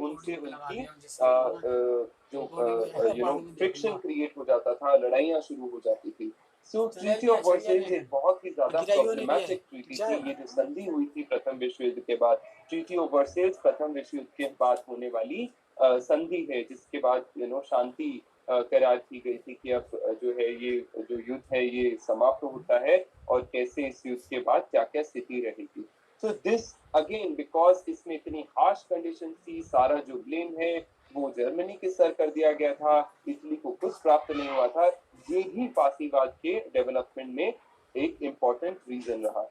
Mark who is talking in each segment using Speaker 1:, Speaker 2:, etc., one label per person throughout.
Speaker 1: उनकी जो friction create हो जाता था, लड़ाइयाँ शुरू हो जाती थी। सो ट्रीटी ऑफ वर्सेल्स एक बहुत ही ज़्यादा प्रॉब्लमैटिक ट्रीटी थी। ये जो संधि हुई थी प्रथम विश्व युद्ध के बाद, ट्रीटी ऑफ वर्सेल्स प्रथम विश्व युद्ध के बाद होने वाली संधि है, जिसके बाद शांति करार की गई थी कि अब जो है ये जो युद्ध है ये समाप्त होता है और कैसे इस युद्ध के बाद क्या-क्या स्थिति रहेगी। सो दिस अगेन बिकॉज इसमें इतनी हार्श कंडीशन थी, सारा जो ब्लेम है वो जर्मनी के सर कर दिया गया था, इटली को कुछ प्राप्त नहीं हुआ था। ये भी फासीवाद के डेवलपमेंट में एक इम्पोर्टेंट रीजन रहा।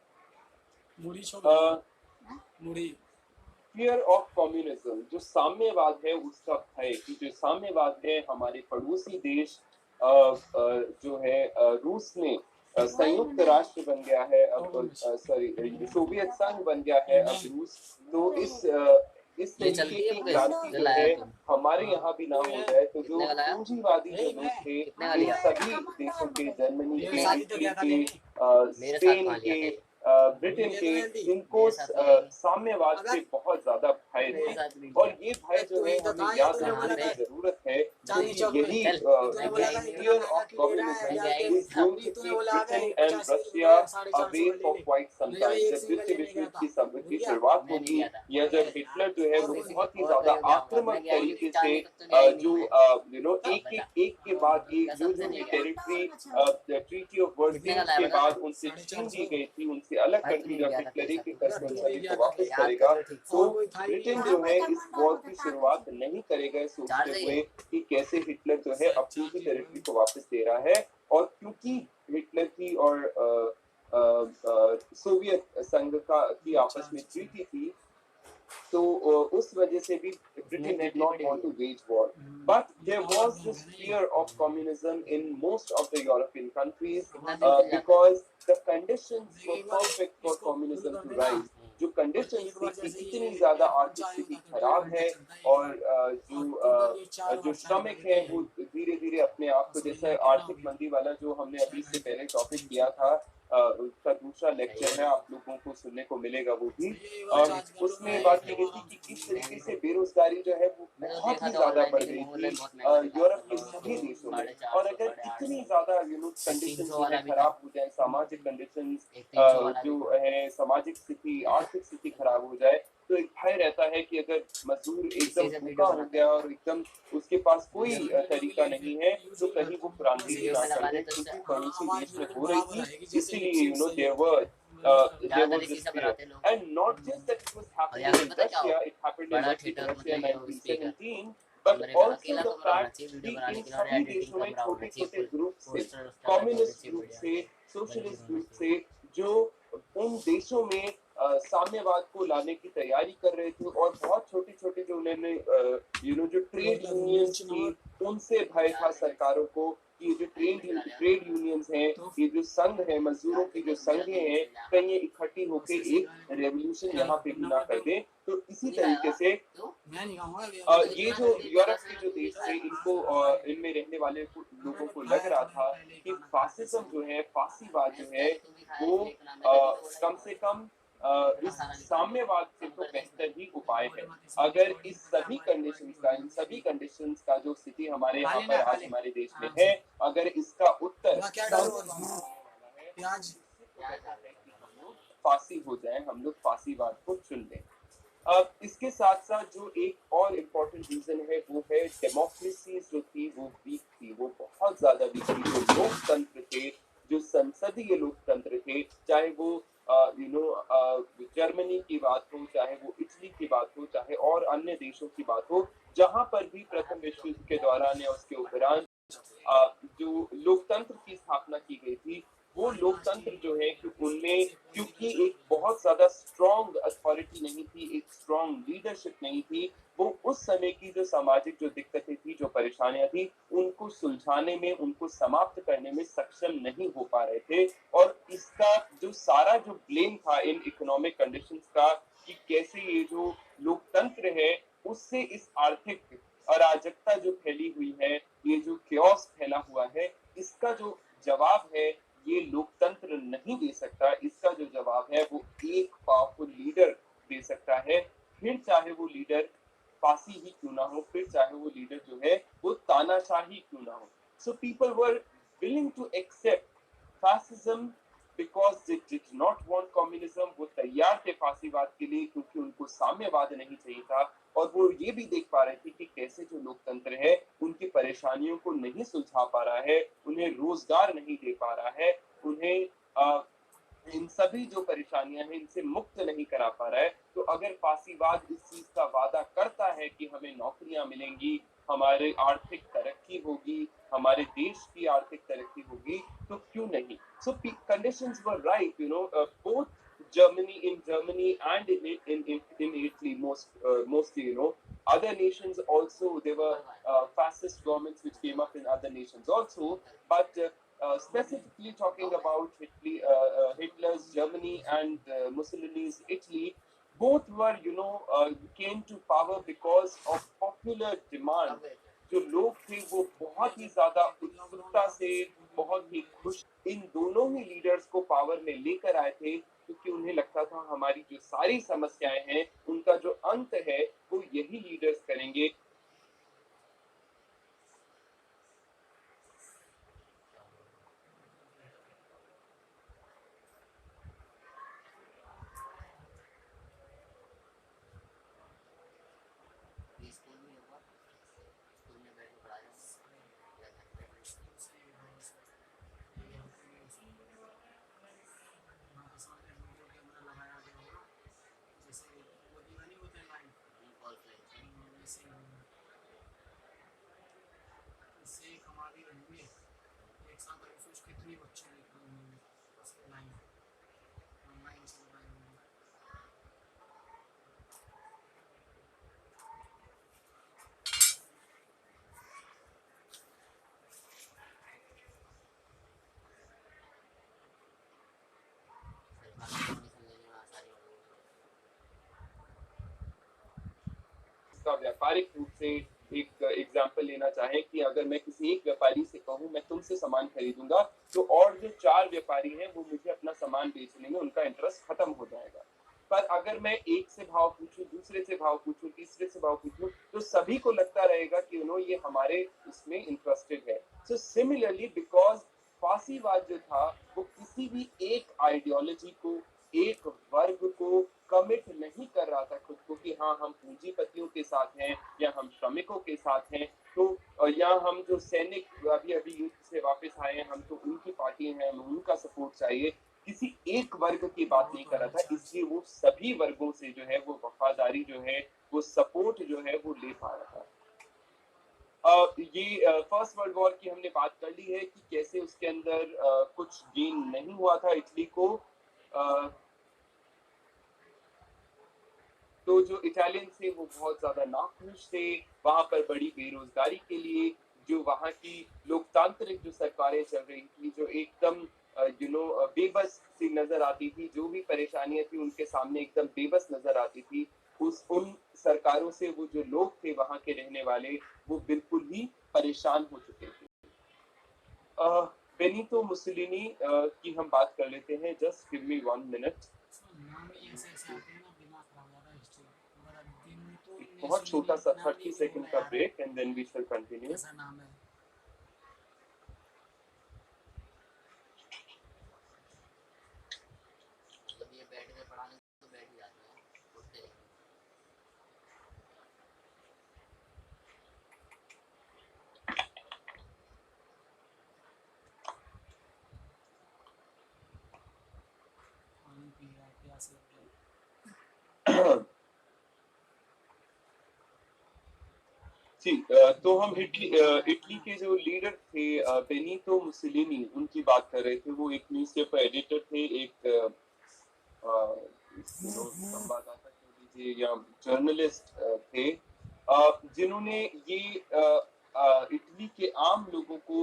Speaker 1: फियर ऑफ कम्युनिज्म, जो साम्यवाद है उसका भय, कि जो साम्यवाद है हमारे पड़ोसी देश जो है रूस में संयुक्त राष्ट्र बन गया है अब, सोवियत संघ बन गया है अब रूस। तो इस तरीके की क्रांति जो है हमारे यहाँ भी ना हो जाए, तो जो पूंजीवादी जो लोग थे इन सभी देशों के, जर्मनी के, इटली के, स्पेन के, ब्रिटेन के, इनको साम्यवाद से बहुत ज्यादा भय था। और ये भय जो है हमें याद रखने की जरूरत है, क्योंकि यही fear of communism is going to keep Britain and Russia away for quite some time। जब द्वितीय विश्व युद्ध की शुरुआत होगी या जब हिटलर जो है वो बहुत ही ज्यादा आक्रामक तरीके से जो एक के बाद एक जो जो टेरिटरी ट्रीटी ऑफ वर्सेल्स के बाद उनसे छीन ली गई थी, उनसे अलग कर दी, जब हिटलर एक एक करके उन सभी को वापस करेगा, तो ब्रिटेन जो है इस वॉर की शुरुआत नहीं करेगा सोचते हुए कि कैसे हिटलर जो है अपनी ही टेरिटरी को वापस दे रहा है। और क्योंकि हिटलर की और सोवियत संघ की आपस में ट्रीटी थी, तो उस वजह से भी Britain did not want to wage war. But there was this fear of communism in most of the European countries because the conditions were perfect for communism to rise. जो कंडीशंस थी कि इतनी ज्यादा आर्थिक स्थिति खराब है और जो श्रमिक है वो धीरे धीरे अपने आप को, जैसे आर्थिक मंदी वाला जो हमने अभी से पहले टॉपिक किया था, उसका दूसरा लेक्चर है, आप लोगों को सुनने को मिलेगा वो भी। उसमें बात की गई थी कि किस तरीके से बेरोजगारी जो है वो बहुत ही ज्यादा बढ़ गई थी यूरोप के सभी देशों में। और अगर इतनी ज्यादा कंडीशन खराब हो जाए, सामाजिक कंडीशन जो है, सामाजिक स्थिति, आर्थिक स्थिति खराब हो जाए, तो एक भय रहता है कि अगर मजदूर एकदम भूखा हो गया और एकदम उसके पास कोई तरीका नहीं है, तो कहीं वो क्रांति भी ना कर दे, क्योंकि पड़ोसी देश में हो रही थी, इसीलिए there was this fear. And not just that it was happening in Russia, it happened in Russia in 1917, but also the fact कि इन सभी देशों में छोटे छोटे ग्रुप से, कम्युनिस्ट ग्रुप से, सोशलिस्ट ग्रुप से, जो उन देशों में साम्यवाद को लाने की तैयारी कर रहे थे, और बहुत छोटे छोटे जो उन्होंने जो ट्रेड यूनियंस थी उनसे भय था सरकारों को कि ये जो ट्रेड यूनियंस हैं, ये जो संघ है, मजदूरों की जो संघें हैं, कहीं ये इकट्ठी होकर एक रेवोल्यूशन यहाँ पे भी ना कर दे। तो इसी तरीके से ये जो यूरोप के जो देश थे, इनको इनमें रहने वाले लोगों को लग रहा था कि फासिज्म जो है, फासीवाद जो है, वो कम से कम इस साम्यवाद से तो बेहतर ही उपाय है। अगर इस सभी कंडीशंस का, इन सभी कंडीशंस का जो स्थिति हमारे यहाँ पर आज हमारे देश में है, अगर इसका उत्तर फांसी हो जाए, हम लोग फांसीवाद को चुन लें। अब इसके साथ साथ जो एक और इम्पोर्टेंट रीजन है वो है डेमोक्रेसी जो थी वो वीक थी, वो बहुत ज्यादा वीक थी। जो लोकतंत्र थे, जो संसदीय लोकतंत्र थे, चाहे वो जर्मनी की बात हो, चाहे वो इटली की बात हो, चाहे और अन्य देशों की बात हो, जहां पर भी प्रथम विश्व युद्ध के दौरान या उसके उपरांत जो लोकतंत्र की स्थापना की गई थी, वो लोकतंत्र जो है कि उनमें क्योंकि एक बहुत ज्यादा स्ट्रॉन्ग अथॉरिटी नहीं थी, एक स्ट्रॉन्ग लीडरशिप नहीं थी, वो उस समय की जो सामाजिक जो दिक्कतें थी, जो परेशानियां थी, उनको सुलझाने में, उनको समाप्त करने में सक्षम नहीं हो पा रहे थे। और इसका जो सारा जो ब्लेम था इन इकोनॉमिक कंडीशंस का, कि कैसे ये जो लोकतंत्र है उससे इस आर्थिक अराजकता जो फैली हुई है, ये जो क्योस फैला हुआ है, इसका जो जवाब है ये लोकतंत्र नहीं दे सकता। इसका जो जवाब है वो एक पावरफुल लीडर दे सकता है, फिर चाहे वो लीडर फांसी ही क्यों ना हो, फिर चाहे वो लीडर जो है वो तानाशाही क्यों ना हो. So people were willing to accept fascism because they did not want communism. वो तैयार थे फांसीवाद के लिए क्योंकि उनको साम्यवाद नहीं चाहिए था, और वो ये भी देख पा रहे थे कि कैसे जो लोकतंत्र है उनकी परेशानियों को नहीं सुलझा पा रहा है, उन्हें रोजगार नहीं दे पा रहा है, उन्हें इन सभी जो परेशानियां हैं इनसे मुक्त नहीं करा पा रहा है. तो अगर फांसीवाद इस चीज का वादा करता है कि हमें नौकरियां मिलेंगी, हमारे आर्थिक तरक्की होगी, हमारे देश की आर्थिक तरक्की होगी, तो क्यों नहीं. So conditions were right, both Germany and in Italy, mostly, other nations also, there were fascist governments which came up in other nations also, but specifically talking about Hitler's Germany and Mussolini's Italy, both were, came to power because of popular demand. जो लोग थे वो बहुत ही ज्यादा उत्सुकता से, बहुत ही खुश इन दोनों ही लीडर्स को पावर में लेकर आए थे, क्योंकि उन्हें लगता था हमारी जो सारी समस्याएं हैं उनका जो अंत है वो यही लीडर्स करेंगे. इसका व्यापारिक रूप से एक एग्जाम्पल लेना चाहें कि अगर मैं किसी एक व्यापारी से कहूं मैं तुमसे सामान खरीदूंगा, तो और जो 4 व्यापारी हैं वो मुझे अपना सामान बेच लेंगे, उनका इंटरेस्ट खत्म हो जाएगा. पर अगर मैं एक से भाव पूछूं, दूसरे से भाव पूछूं, तीसरे से भाव पूछूं, तो सभी को लगता रहेगा कि ये हमारे इसमें इंटरेस्टेड है. सो सिमिलरली, बिकॉज फांसीवाद जो था वो किसी भी एक आइडियोलॉजी को, एक वर्ग को कमिट नहीं कर रहा था खुद को कि हाँ हम पूंजीपतियों के साथ हैं या हम श्रमिकों के साथ हैं, तो या हम जो सैनिक अभी अभी युद्ध से वापस आए हैं हम तो उनकी पार्टी हैं, हमें उनका सपोर्ट चाहिए. किसी एक वर्ग की बात नहीं कर रहा था, इसलिए वो सभी वर्गों से जो है वो वफादारी जो है वो सपोर्ट जो है वो ले पा रहा था. ये फर्स्ट वर्ल्ड वॉर की हमने बात कर ली है कि कैसे उसके अंदर कुछ गेन नहीं हुआ था इटली को. तो जो इटालियन थे वो बहुत ज्यादा नाखुश थे, वहां पर बड़ी बेरोजगारी के लिए जो वहां की लोकतांत्रिक जो सरकारें चल रही थी जो एकदम बेबस सी नजर आती थी, जो भी परेशानियां थी उनके सामने एकदम बेबस नजर आती थी, उन सरकारों से वो जो लोग थे वहां के रहने वाले वो बिल्कुल ही परेशान हो चुके थे. बेनितो मुसोलिनी की हम बात कर लेते हैं. Just give me 1 minute. बहुत छोटा सा 30 सेकंड का break and then we shall continue. तो हम इटली के जो लीडर थे बेनितो मुसोलिनी उनकी बात कर रहे थे. वो एक न्यूज़पेपर एडिटर थे, एक संवाददाता कह लीजिए या जर्नलिस्ट थे, जिन्होंने ये इटली के आम लोगों को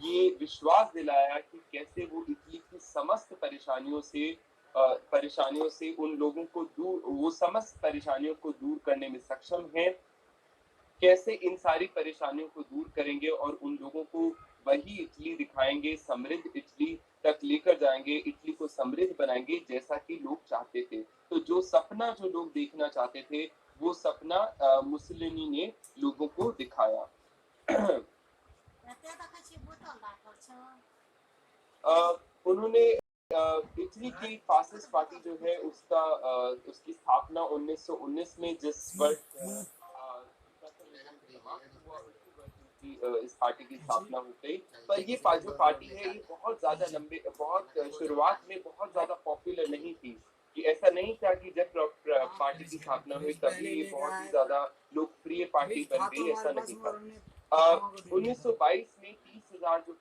Speaker 1: ये विश्वास दिलाया कि कैसे वो इटली की समस्त परेशानियों से उन लोगों को वो समस्त परेशानियों को दूर करने में सक्षम हैं, कैसे इन सारी परेशानियों को दूर करेंगे और उन लोगों को वही इटली दिखाएंगे, समृद्ध इटली तक लेकर जाएंगे, इटली को समृद्ध बनाएंगे जैसा कि लोग चाहते थे. तो जो सपना जो लोग देखना चाहते थे वो सपना मुसोलिनी ने लोगों को दिखाया। उन्होंने इटली की फासिस्ट पार्टी जो है उसकी स्थापना 1919 में जिस वर्ष इस पार्टी की स्थापना हो गई। पर ये जो पार्टी है ये बहुत शुरुआत में बहुत ज्यादा पॉपुलर नहीं थी। कि ऐसा नहीं था कि जब पार्टी की स्थापना हुई तभी ये बहुत ही ज्यादा लोकप्रिय पार्टी बन गई, ऐसा नहीं था। 1922 में 30,000 जो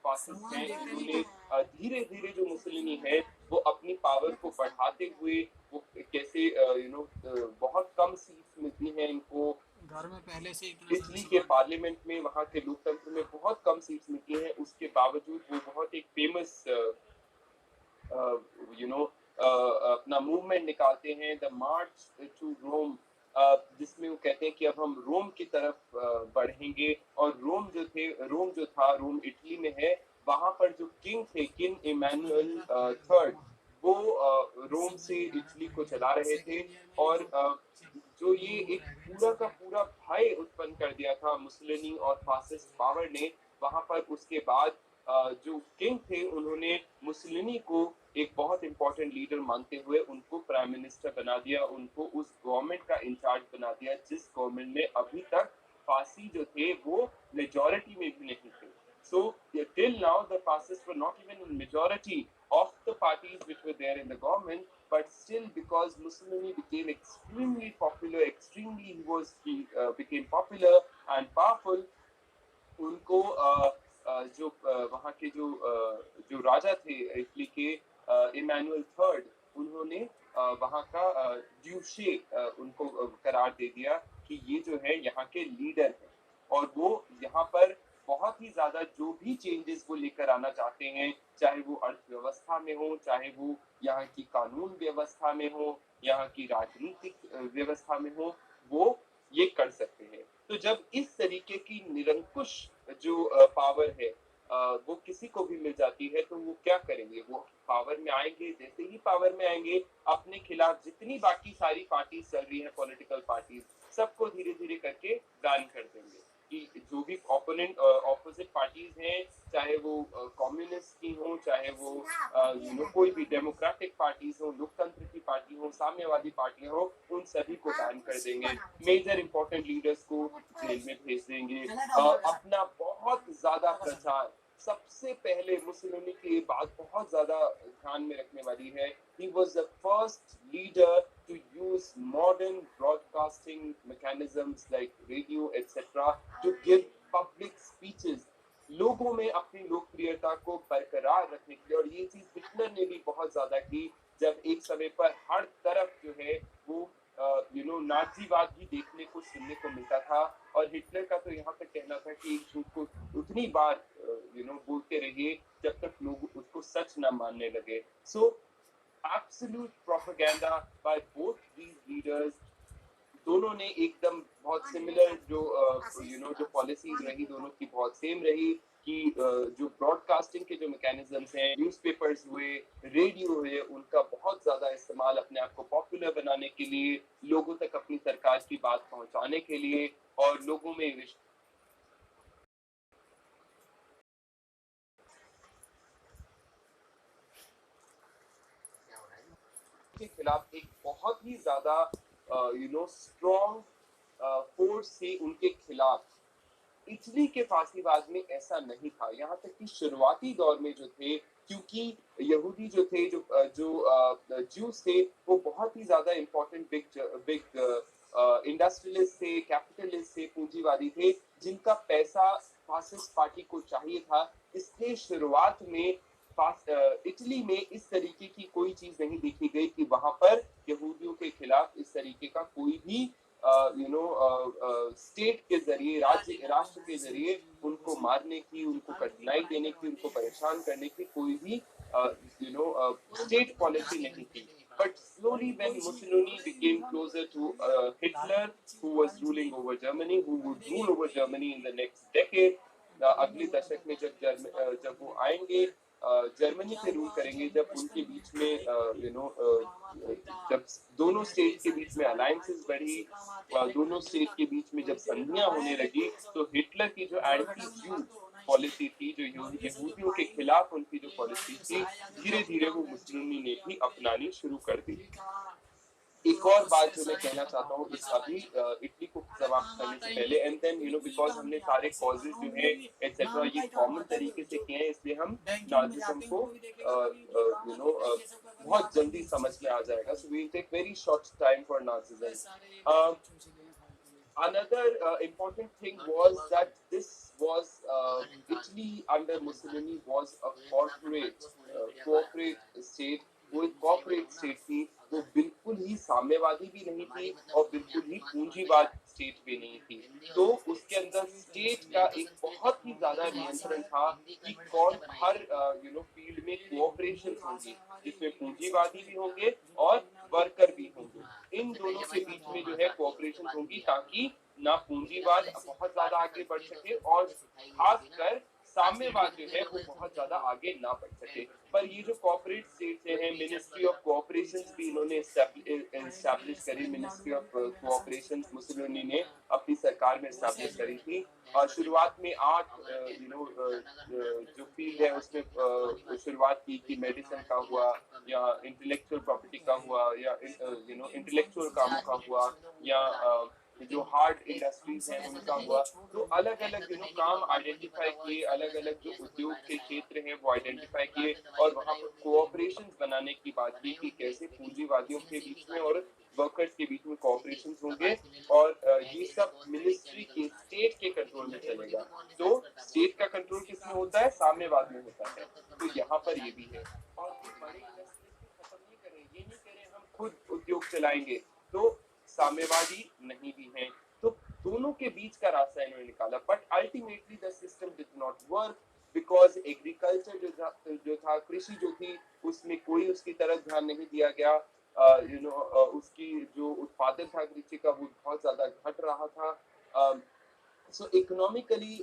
Speaker 1: फासिस्ट हैं इन्होंने धीरे धीरे जो मुसोलिनी है वो अपनी पावर को बढ़ाते हुए वो कैसे बहुत कम सीट्स मिलती हैं इनको
Speaker 2: घर में पहले से
Speaker 1: इटली के पार्लियामेंट में, वहाँ के लोकतंत्र में बहुत कम सीट्स मिलती हैं, उसके बावजूद वो बहुत एक फेमस अपना मूवमेंट निकालते हैं, द मार्च टू रोम, जिसमें वो कहते हैं कि अब हम रोम की तरफ बढ़ेंगे। और रोम इटली में है, वहां पर जो किंग थे, किंग इमैनुअल थर्ड, वो रोम से इटली को चला रहे थे। और जो ये एक पूरा का पूरा भय उत्पन्न कर दिया था मुसोलिनी और फासिस्ट पावर ने वहां पर। उसके बाद जो किंग थे उन्होंने मुसोलिनी को एक बहुत इंपॉर्टेंट लीडर मानते हुए उनको प्राइम मिनिस्टर बना दिया, उनको उस गवर्नमेंट का इंचार्ज बना दिया जिस गवर्नमेंट में अभी तक फासी जो थे वो मेजॉरिटी में भी नहीं थे। So till now the fascists were not even in majority of the parties which were there in the government, but still because Mussolini became extremely popular, he became popular and powerful, उनको वहाँ के जो राजा थे Italy के, Emmanuel third, उन्होंने वहाँ का Deutsche उनको करार दे दिया कि ये जो है यहाँ के लीडर हैं और वो यहाँ पर बहुत ही ज्यादा जो भी चेंजेस वो लेकर आना चाहते हैं, चाहे वो अर्थव्यवस्था में हो, चाहे वो यहाँ की कानून व्यवस्था में हो, यहाँ की राजनीतिक व्यवस्था में हो, वो ये कर सकते हैं। तो जब इस तरीके की निरंकुश जो पावर है वो किसी को भी मिल जाती है तो वो क्या करेंगे, वो पावर में आएंगे, जैसे ही पावर में आएंगे अपने खिलाफ जितनी बाकी सारी पार्टीज चल रही है, पॉलिटिकल पार्टीज, सबको धीरे धीरे करके बैन कर देंगे। कि जो भी ऑपोजिट पार्टीज हैं, चाहे वो कम्युनिस्ट की हो, चाहे वो कोई भी डेमोक्रेटिक पार्टीज हो, लोकतंत्र की पार्टी हो, साम्यवादी पार्टियां हो, उन सभी को बैन कर देंगे। मेजर इंपॉर्टेंट लीडर्स को जेल में भेज देंगे। अपना बहुत ज्यादा प्रचार, सबसे पहले मुसोलिनी की बात बहुत ज्यादा ध्यान में रखने वाली है, he was the first leader to use modern broadcasting mechanisms like radio etc to give public speeches, लोगों में अपनी लोकप्रियता को बरकरार रखने के लिए। और ये चीज हिटलर ने भी बहुत ज्यादा की, जब एक समय पर हर तरफ जो है वो नाजीवाद भी देखने को सुनने को मिलता था। और हिटलर का तो यहाँ तक कहना था कि एक झूठ को उतनी बार बोलते रहिए जब तक लोग उसको सच ना मानने लगे। सो absolute propaganda by both these leaders, दोनों ने एकदम बहुत सिमिलर जो पॉलिसीज रही दोनों की बहुत सेम रही कि जो ब्रॉडकास्टिंग के जो मैकेनिज्म्स हैं, न्यूज़पेपर्स हुए, रेडियो हुए, उनका बहुत ज्यादा इस्तेमाल अपने आप को पॉपुलर बनाने के लिए, लोगों तक अपनी सरकार की बात पहुंचाने के लिए और लोगों में के खिलाफ एक बहुत ही ज्यादा स्ट्रॉन्ग फोर्स से उनके खिलाफ। इटली के फासीवाद में ऐसा नहीं था, यहाँ तक कि शुरुआती दौर में जो थे, क्योंकि यहूदी जो थे, जो ज्यूस थे, वो बहुत ही ज्यादा इम्पोर्टेंट बिग इंडस्ट्रियलिस्ट थे, कैपिटलिस्ट थे, पूंजीवादी थे, जिनका पैसा फासिस्ट पार्टी को चाहिए था। इसलिए शुरुआत में इटली में इस तरीके की कोई चीज नहीं देखी गई कि वहां पर यहूदियों के खिलाफ इस तरीके का कोई भी स्टेट के जरिए, राष्ट्र के जरिए उनको मारने की, उनको कठिनाई देने की, उनको परेशान करने की कोई भी स्टेट पॉलिसी नहीं थी। But slowly, when Mussolini became closer to Hitler, who was ruling over Germany, who would rule over Germany in the next decade, अगले दशक में जब वो आएंगे, जर्मनी पे रूल करेंगे, जब उनके बीच में जब दोनों स्टेट के बीच में अलायंसेस बढ़ी, दोनों स्टेट के बीच में जब संधियां होने लगी, तो हिटलर की जो एंटी ज्यू पॉलिसी थी, जो यहूदियों के खिलाफ उनकी जो पॉलिसी थी, धीरे धीरे वो मुसोलिनी ने भी अपनानी शुरू कर दी। एक और बात जो मैं कहना चाहता हूँ इस अभी इटली को समाप्त करने से पहले, एंड देन बिकॉज हमने सारे कॉजेज जो है एटसेट्रा ये कॉमन तरीके से किए हैं, इसलिए हम नाजिज्म को बहुत जल्दी समझ में आ जाएगा. So we will take very short time for Nazism. Another important thing was that this was Italy under Mussolini was a corporate state. वो एक कॉर्पोरेट स्टेट थी, वो बिल्कुल ही साम्यवादी भी नहीं थी और बिल्कुल ही पूंजीवाद स्टेट भी नहीं थी. तो उसके अंदर स्टेट का एक बहुत ही ज्यादा नियंत्रण था कि कौन हर फील्ड में कोऑपरेशन होंगी, जिसमें पूंजीवादी भी होंगे और वर्कर भी होंगे. इन दोनों के बीच में जो है कोऑपरेशन होगी, ताकि ना पूंजीवाद बहुत ज्यादा आगे बढ़ सके और खासकर साम्यवाद जो है वो बहुत ज्यादा आगे ना बढ़ सके. पर ये जो कॉर्पोरेट स्टेट्स हैं, मिनिस्ट्री ऑफ कोऑपरेशन भी इन्होंने एस्टैब्लिश करी. मिनिस्ट्री ऑफ कोऑपरेशन मुसोलिनी ने अपनी सरकार में एस्टैब्लिश करी थी. शुरुआत में 8 जो फील्ड है उसमें शुरुआत की कि मेडिसिन का हुआ, या इंटेलेक्चुअल प्रॉपर्टी का हुआ, या इंटेलेक्चुअल कामों का हुआ, या जो हार्ड इंडस्ट्रीज हैं उनका हुआ. तो अलग अलग काम आइडेंटिफाई किए, अलग अलग जो उद्योग के क्षेत्र हैं वो आइडेंटिफाई किए, और वहां पर कोऑपरेशन बनाने की बात की कि कैसे पूंजीवादियों के बीच में और वर्कर्स के बीच में कोऑपरेशन होंगे, और ये सब मिनिस्ट्री के स्टेट के कंट्रोल में चलेगा. तो स्टेट का कंट्रोल किसमें होता है? साम्यवाद में होता है. तो यहाँ पर ये भी है. और बड़ी इंडस्ट्रीज को खत्म नहीं करें, ये नहीं करें हम खुद उद्योग चलाएंगे, तो साम्यवादी नहीं भी हैं. तो दोनों के बीच का रास्ता इन्होंने निकाला. But ultimately the system did not work, because agriculture जो था, कृषि जो थी, उसमें कोई उसकी तरफ ध्यान नहीं दिया गया. उसकी जो उत्पादन था कृषि का वो बहुत ज्यादा घट रहा था. So economically,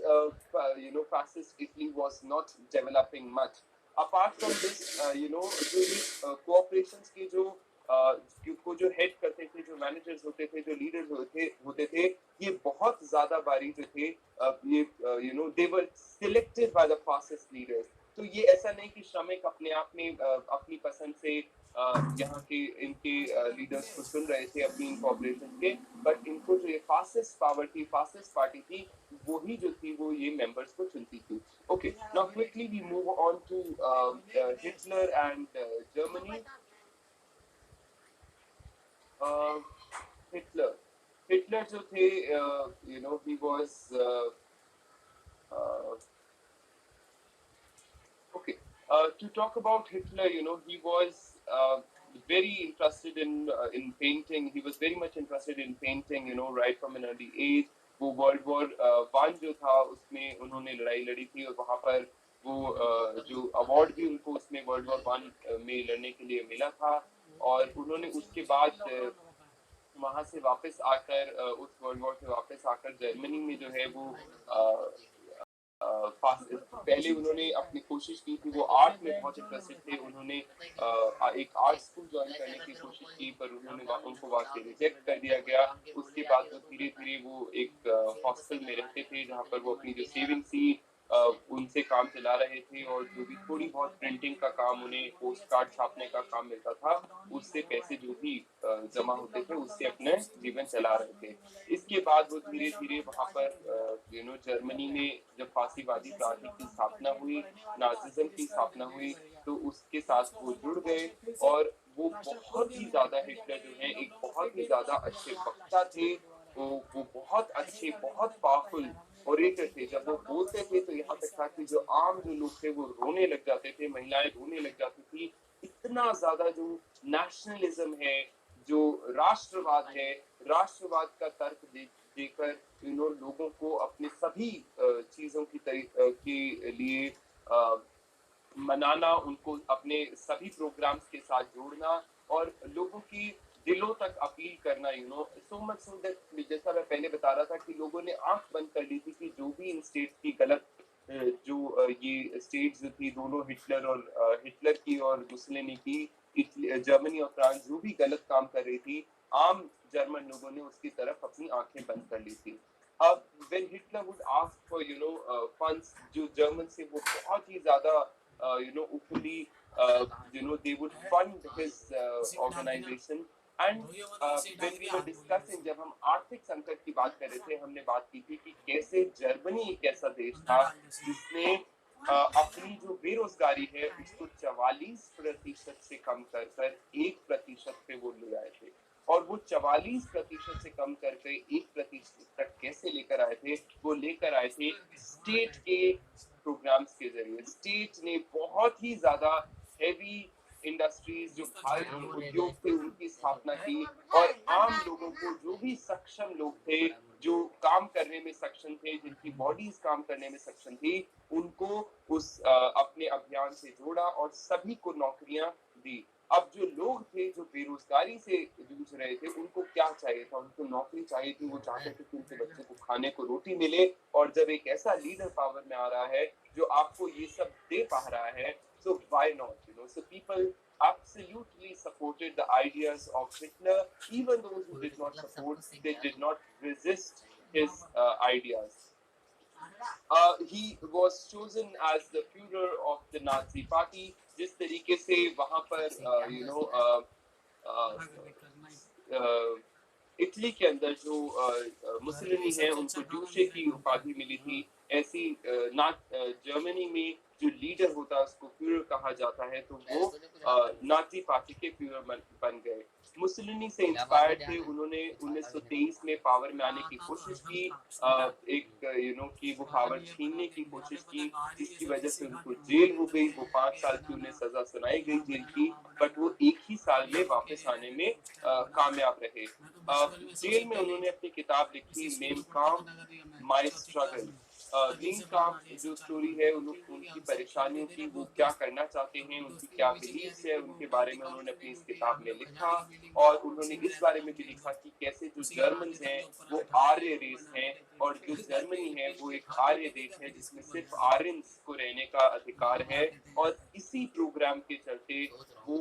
Speaker 1: fascist Italy was not developing much. Apart from this, जो ये cooperations के को जो हेड करते थे, जो मैनेजर्स होते थे, जो लीडर्स होते थे, ये बहुत ज्यादा बारी जो थे, ये they were selected by the fascist leaders. तो ये ऐसा नहीं कि श्रमिक अपने आप में अपनी पसंद से यहाँ के इनके लीडर्स को चुन रहे थे अपनी इनकॉर्पोरेशन के, बट इनको जो ये फासिस्ट पावर थी, फासिस्ट पार्टी थी, वही जो थी वो ये मेंबर्स को चुनती थी. Okay, now quickly we move on to Hitler and Germany. Hitler जो थे, he was okay. To talk about Hitler, he was very interested in painting. He was very much interested in painting, right from an early age. वो world war 1 जो था उसमें उन्होंने लड़ाई लड़ी थी, और वहाँ पर वो जो अवार्ड भी उनको उसमें वर्ल्ड वॉर 1 में लड़ने के लिए मिला था. और उन्होंने उसके बाद वहां से वापस आकर उस वर्ल्ड वॉर से वापस आकर जर्मनी में जो है वो पहले उन्होंने अपनी कोशिश की थी. वो आर्ट में बहुत इंटरेस्टेड थे. उन्होंने एक आर्ट स्कूल ज्वाइन करने की कोशिश की, पर उनको वहां से रिजेक्ट कर दिया गया. उसके बाद वो धीरे धीरे वो एक हॉस्टल में रहते थे, जहाँ पर वो अपनी जो सेविंग थी उनसे काम चला रहे थे, और जो भी थोड़ी बहुत प्रिंटिंग का काम, उन्हें पोस्ट कार्ड छापने का काम मिलता था, उससे पैसे जो भी जमा होते थे उससे अपने जीवन चला रहे थे. इसके बाद वो धीरे धीरे वहाँ पर जर्मनी में जब फासीवादी पार्टी की स्थापना हुई, नाजिज्म की स्थापना हुई, तो उसके साथ वो जुड़ गए. और वो बहुत ही ज्यादा, हिटलर जो है एक बहुत ही ज्यादा अच्छे वक्ता थे. वो बहुत अच्छे, बहुत पावरफुल ओरेटर थे. जब वो बोलते थे तो यहाँ तक था कि जो आम जो लोग थे वो रोने लग जाते थे, महिलाएं रोने लग जाती थी. इतना ज्यादा जो नेशनलिज्म है, जो राष्ट्रवाद है, राष्ट्रवाद का तर्क देकर लोगों को अपने सभी चीजों के लिए मनाना, उनको अपने सभी प्रोग्राम्स के साथ जोड़ना, और लोगों की दिलों तक अपील करना. सो मच सो दैट, जैसा मैं पहले बता रहा था कि लोगों ने आंख बंद कर ली थी कि जो भी इन स्टेट्स की गलत जो ये स्टेट्स जो थी दोनों हिटलर की और मुसलिनी की, जर्मनी और फ्रांस जो भी गलत काम कर रही थी, आम जर्मन लोगों ने उसकी तरफ अपनी आंखें बंद कर ली थी. अब when Hitler would ask for funds, जो जर्मन से वो बहुत ही ज्यादा openly they would fund his organization. And when we were discussing, जब हम आर्थिक संकट की बात कर रहे थे, हमने बात की थी कि कैसे जर्मनी एक ऐसा देश था जिसने अपनी जो बेरोजगारी है उसको 44% से कम कर कर 1% पे वो ले आए थे. और वो 44% से कम करके 1% तक कैसे लेकर आए थे? वो लेकर आए थे स्टेट के प्रोग्राम्स के जरिए. स्टेट ने बहुत ही ज्यादा हेवी इंडस्ट्रीज, जो भारत के उद्योग थे, उनकी स्थापना की. और आम लोगों को, जो भी सक्षम लोग थे, जो काम करने में सक्षम थे, जिनकी बॉडीज काम करने में सक्षम थी, उनको उस अपने अभियान से जोड़ा और सभी को नौकरियां दी. अब जो लोग थे जो बेरोजगारी से जूझ रहे थे, उनको क्या चाहिए था? उनको नौकरी चाहिए थी. वो चाहते थे कि उनके बच्चे को खाने को रोटी मिले. और जब एक ऐसा लीडर पावर में आ रहा है जो आपको ये सब दे पा रहा है, so why not? So people absolutely supported the ideas of Hitler. Even those who did not support, they did not resist his ideas. He was chosen as the Führer of the Nazi Party. जिस तरीके से वहां पर Italy के अंदर जो Mussolini है उनको ड्यूशे की उपाधि मिली थी, ऐसी जर्मनी में जो लीडर होता है उसको फ्यूरर कहा जाता है. तो वो नाजी पार्टी के फ्यूरर बन गए. मुसलिनी से इंस्पायर्ड थे. उन्होंने 1923 में पावर में आने की कोशिश की, एक कि वो पावर छीनने की कोशिश की, जिसकी वजह से उनको जेल हो गई. वो 5 साल की उन्हें सजा सुनाई गई जेल की, बट वो एक ही साल में वापस आने में कामयाब रहे. जेल में उन्होंने अपनी किताब लिखी, मेन काम माई स्ट्रगल. मेन काम जो स्टोरी है उनकी परेशानियों की, वो क्या करना चाहते हैं, उनकी क्या बिलीफ्स है, उनके बारे में उन्होंने अपनी इस किताब में लिखा. और उन्होंने इस बारे में भी लिखा कि कैसे जो जर्मन हैं वो आर्य रेस हैं, और जो जर्मनी है वो एक आर्य देश है जिसमें सिर्फ आर्यंस को रहने का अधिकार है. और इसी प्रोग्राम के चलते वो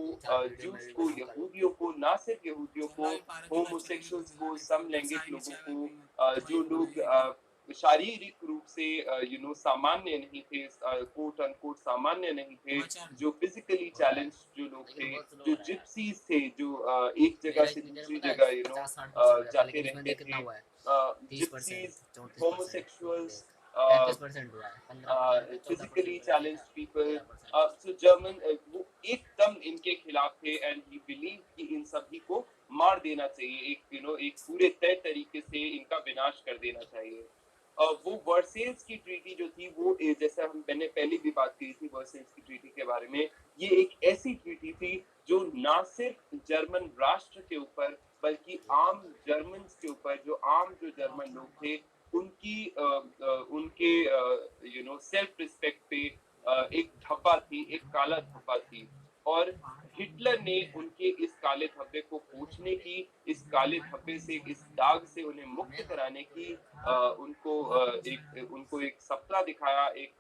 Speaker 1: जूस को, यहूदियों को, ना सिर्फ यहूदियों को, होमोसेक्सुअल्स को, समलैंगिक लोगों को, जो लोग शारीरिक रूप से सामान्य नहीं थे, कोट अनकोट सामान्य नहीं थे, जो फिजिकली चैलेंज जो लोग थे, जो जिप्सीज थे, जो एक जगह से दूसरी जगह जाते रहते थे, gypsies, homosexuals, physically challenged people. So German वो एकदम इनके खिलाफ थे. एंड ही बिलीव कि इन सभी को मार देना चाहिए, एक पूरे तय तरीके से इनका विनाश कर देना चाहिए. वो वर्सेल्स की ट्रीटी जो थी, वो जैसे मैंने पहले भी बात की थी वर्सेल्स की ट्रीटी के बारे में, ये एक ऐसी ट्रीटी थी जो ना सिर्फ जर्मन राष्ट्र के ऊपर बल्कि आम जर्मन्स के ऊपर, जो जर्मन लोग थे, उनके सेल्फ रिस्पेक्ट पे एक धब्बा थी, एक काला धब्बा थी. और हिटलर ने उनके इस काले धब्बे को पोंछने की, इस काले धब्बे से, इस दाग से उन्हें मुक्त कराने की उनको एक सपना दिखाया, एक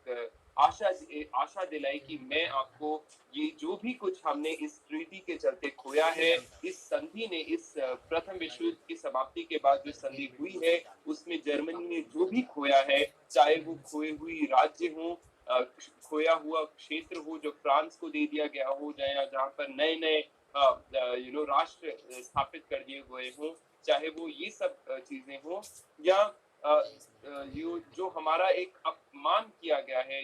Speaker 1: आशा दिलाई कि मैं आपको ये जो भी कुछ हमने इस ट्रीटी के चलते खोया है, इस संधि ने, इस प्रथम विश्व युद्ध की समाप्ति के बाद जो संधि हुई है, उसमें जर्मनी ने जो भी खोया है, चाहे वो खोई हुई राज्य हो, खोया हुआ क्षेत्र हो जो फ्रांस को दे दिया गया हो, जहाँ पर नए नए राष्ट्र स्थापित कर दिए गए हों, चाहे वो ये सब चीजें हो, या जो हमारा एक अपमान किया गया है,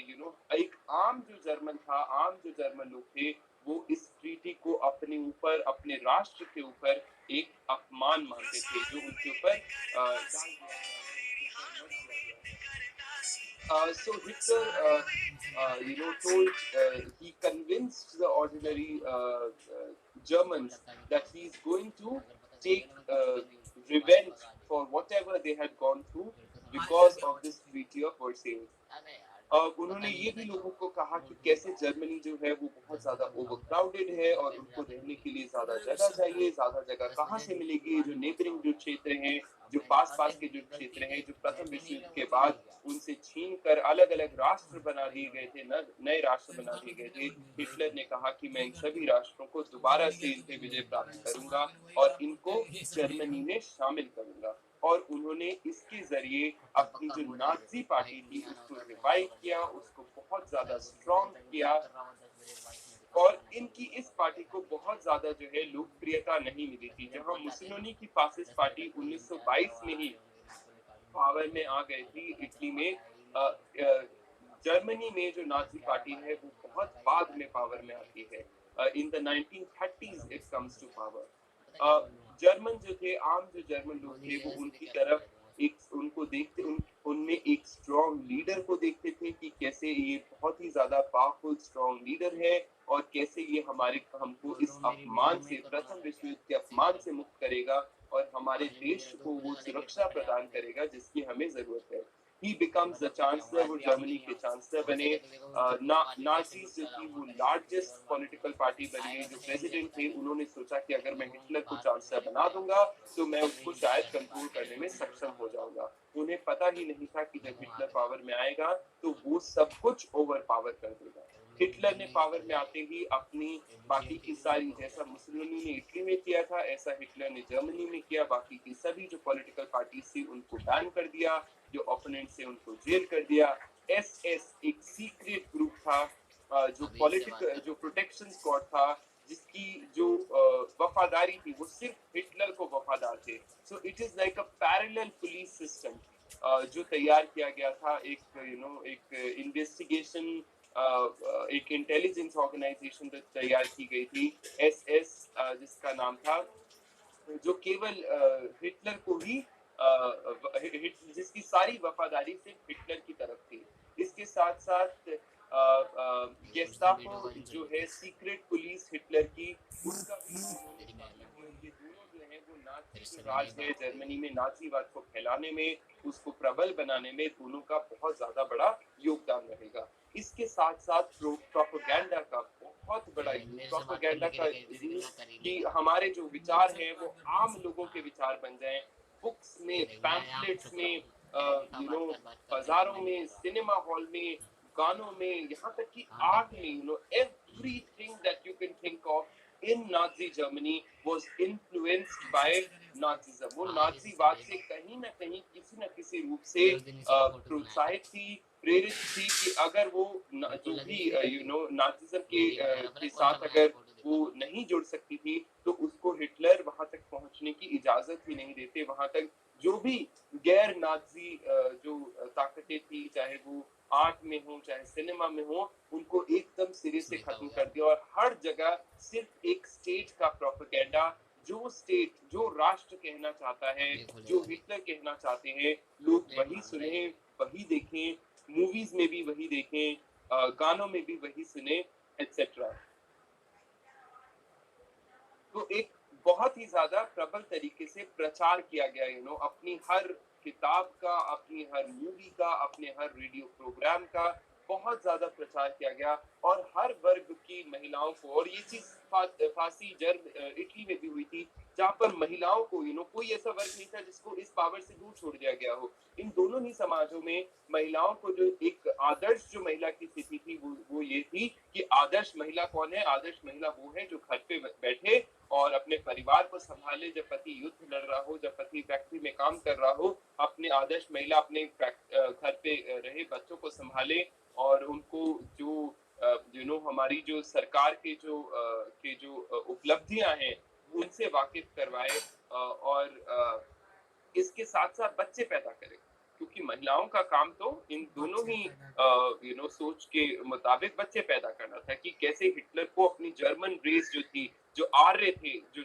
Speaker 1: एक आम जो जर्मन था, आम जो जर्मन लोग थे, वो इस ट्रीटी को अपने ऊपर, अपने राष्ट्र के ऊपर एक अपमान मानते थे, जो उनके ऊपर डाल दिया गया. So Hitler, told he convinced the ordinary Germans that he is going to take revenge for whatever they had gone through because of this Treaty of Versailles. उन्होंने ये भी लोगों को कहा कि कैसे जर्मनी जो है वो बहुत ज़्यादा ओवरक्राउडेड है और उनको रहने के लिए ज़्यादा जगह चाहिए, ज़्यादा जगह कहाँ से मिलेगी? जो नेबरिंग जो क्षेत्र हैं, जो पास-पास के जो क्षेत्र हैं, जो प्रथम विश्व युद्ध के बाद उनसे छीन कर अलग-अलग राष्ट्र बना दिए गए थे, न नए राष्ट्र बना दिए गए थे। हिटलर ने कहा कि मैं इन सभी राष्ट्रों को दोबारा से इन पे विजय प्राप्त करूँगा और इनको जर्मनी में शामिल करूँगा। और उन्होंने इसके ज़रिए अपनी जो नाज़ी पार्टी थी उसको रिवाइव किया, उसको बहुत ज़्यादा स्ट्रॉन्ग किया और इनकी इस पार्टी को बहुत ज़्यादा जो है लोकप्रियता नहीं मिली थी। जहाँ मुसोलिनी की फ़ासिस्ट पार्टी 1922 में ही पावर में आ गई थी इटली में जर्मनी में जो नाज़ी पार्टी है वो बहुत बाद में पावर में आती है। In the 1930s it comes to power. German जो थे, आम जो जर्मन लोग थे वो उनकी तरफ एक उनको देखते उनमें एक स्ट्रॉन्ग लीडर को देखते थे कि कैसे ये बहुत ही ज़्यादा पावरफुल स्ट्रॉन्ग लीडर है और कैसे ये हमको इस अपमान से, प्रथम विश्व युद्ध के अपमान से मुक्त करेगा और हमारे देश को वो सुरक्षा प्रदान करेगा जिसकी हमें ज़रूरत है। ही बिकम्स द चांसलर, वो जर्मनी के चांसलर बने। नाज़ीज़ जो थी वो लार्जेस्ट पॉलिटिकल पार्टी बन गई। जो प्रेसिडेंट थे उन्होंने सोचा कि अगर मैं हिटलर को चांसलर बना दूँगा तो मैं उसको शायद कंट्रोल करने में सक्षम हो जाऊँगा। उन्हें पता ही नहीं था कि जब हिटलर पावर में आएगा तो वो सब कुछ ओवर पावर कर देगा। हिटलर ने पावर में आते ही अपनी बाकी की सारी, जैसा मुसोलिनी ने इटली में किया था ऐसा हिटलर ने जर्मनी में किया, बाकी की सभी जो पॉलिटिकल पार्टीज थी उनको बैन कर दिया, जो ओपोनेंट से उनको जेल कर दिया। एसएस एक सीक्रेट ग्रुप था, जो प्रोटेक्शन स्क्वाड था, जिसकी जो वफादारी थी वो सिर्फ हिटलर को वफादार थे। So it is like a parallel police system जो तैयार किया गया था, एक इन्वेस्टिगेशन, एक इंटेलिजेंस ऑर्गेनाइजेशन तैयार की गई थी, एसएस, जिसका नाम था, जो केवल हिटलर को ही जिसकी सारी वफादारी सिर्फ हिटलर की तरफ थी। इसके साथ साथ गेस्टापो जो है सीक्रेट पुलिस हिटलर की, उसका भी उन्होंने साथ दिया। ये दोनों जो है वो नाज़ी जो राज है जर्मनी में नाज़ीवाद को फैलाने में, उसको प्रबल बनाने में दोनों का बहुत ज़्यादा बड़ा योगदान रहेगा। इसके साथ-साथ प्रोपेगेंडा का बहुत बड़ा यूज़, प्रोपेगेंडा का यूज़ कि हमारे जो विचार हैं वो आम लोगों के विचार बन जाएँ। बुक्स में, पैम्फलेट्स में, बाज़ारों में, सिनेमा हॉल में, गानों में, यहाँ तक कि आर्ट में, everything that you can think of in Nazi Germany was influenced by Nazism. वो नाज़ीवाद से कहीं न कहीं, किसी न किसी रूप से प्रोत्साहित थी, प्रेरित थी कि अगर वो जो भी नाज़िज़्म के साथ अगर वो नहीं जुड़ सकती थी, तो उसको हिटलर वहाँ तक पहुँचने की इजाज़त ही नहीं देते। वहाँ तक जो भी गैर नाज़ी जो ताकतें थी, चाहे वो आर्ट में हो, चाहे सिनेमा में हो, उनको एकदम सिरे से खत्म कर दिया और हर जगह सिर्फ एक स्टेट का प्रोपेगेंडा, जो राष्ट्र कहना चाहता है, जो हिटलर कहना चाहते हैं, लोग वही सुने, वही देखें, मूवीज में भी वही देखें, गानों में भी वही सुने, एटसेट्रा। तो एक बहुत ही ज़्यादा प्रबल तरीके से प्रचार किया गया, अपनी हर किताब का, अपनी हर मूवी का, अपने हर रेडियो प्रोग्राम का बहुत ज़्यादा प्रचार किया गया और हर वर्ग की महिलाओं को, और ये चीज़ फांसी इटली में भी हुई थी, जहाँ पर महिलाओं को कोई ऐसा वर्ग नहीं था जिसको इस पावर से दूर छोड़ दिया गया हो। इन दोनों ही समाजों में महिलाओं को जो एक आदर्श जो महिला की स्थिति थी वो ये थी कि आदर्श महिला कौन है? आदर्श महिला वो है जो घर पे बैठे और अपने परिवार को संभाले, जब पति युद्ध लड़ रहा हो, जब पति फैक्ट्री में काम कर रहा हो, अपने आदर्श महिला अपने घर पे रहे, बच्चों को संभाले और उनको जो हमारी जो सरकार के जो उपलब्धियां हैं उनसे वाकिफ करवाए, और इसके साथ-साथ बच्चे पैदा करें। क्योंकि महिलाओं का काम तो इन दोनों ही सोच के मुताबिक बच्चे पैदा करना था कि कैसे हिटलर को अपनी जर्मन रेस जो थी, जो आर्य थे, जो